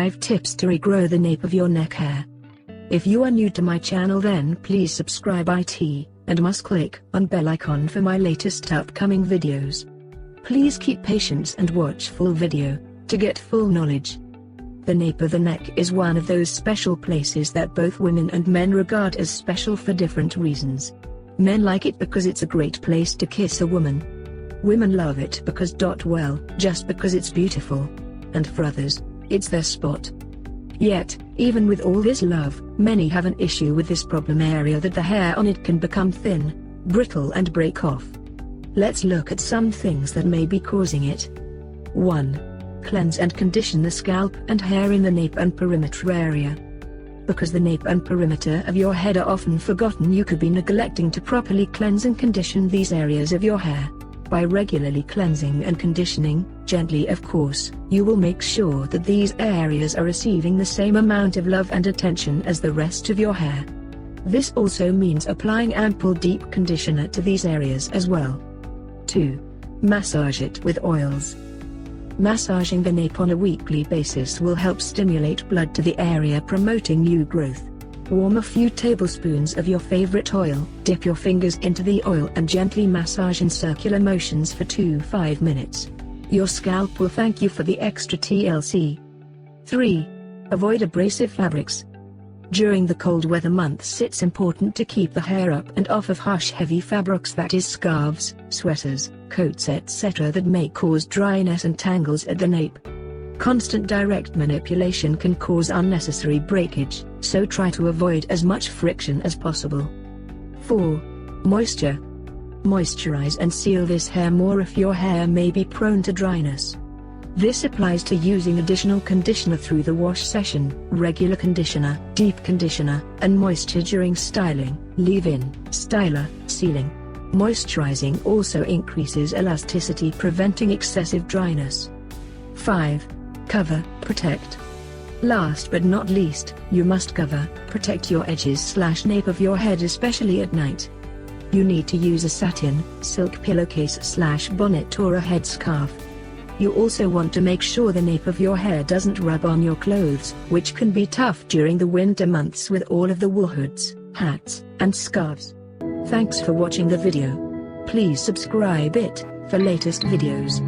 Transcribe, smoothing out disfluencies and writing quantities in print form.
5 tips to regrow the nape of your neck hair. If you are new to my channel, then please subscribe and must click on bell icon for my latest upcoming videos. Please keep patience and watch full video to get full knowledge. The nape of the neck is one of those special places that both women and men regard as special for different reasons. Men like it because it's a great place to kiss a woman. Women love it just because it's beautiful. And for others, it's their spot. Yet, even with all this love, many have an issue with this problem area, that the hair on it can become thin, brittle and break off. Let's look at some things that may be causing it. 1. Cleanse and condition the scalp and hair in the nape and perimeter area. Because the nape and perimeter of your head are often forgotten, you could be neglecting to properly cleanse and condition these areas of your hair. By regularly cleansing and conditioning, gently of course, you will make sure that these areas are receiving the same amount of love and attention as the rest of your hair. This also means applying ample deep conditioner to these areas as well. 2. Massage it with oils. Massaging the nape on a weekly basis will help stimulate blood to the area, promoting new growth. Warm a few tablespoons of your favorite oil, dip your fingers into the oil and gently massage in circular motions for 2-5 minutes. Your scalp will thank you for the extra TLC. 3. Avoid abrasive fabrics. During the cold weather months, it's important to keep the hair up and off of harsh heavy fabrics, that is scarves, sweaters, coats etc., that may cause dryness and tangles at the nape. Constant direct manipulation can cause unnecessary breakage, so try to avoid as much friction as possible. 4. Moisture. Moisturize and seal this hair more if your hair may be prone to dryness. This applies to using additional conditioner through the wash session, regular conditioner, deep conditioner, and moisture during styling, leave-in, styler, sealing. Moisturizing also increases elasticity, preventing excessive dryness. 5. Cover, protect. Last but not least, you must cover, protect your edges/nape of your head, especially at night. You need to use a satin, silk pillowcase/bonnet or a headscarf. You also want to make sure the nape of your hair doesn't rub on your clothes, which can be tough during the winter months with all of the wool hoods, hats, and scarves. Thanks for watching the video. Please subscribe for latest videos.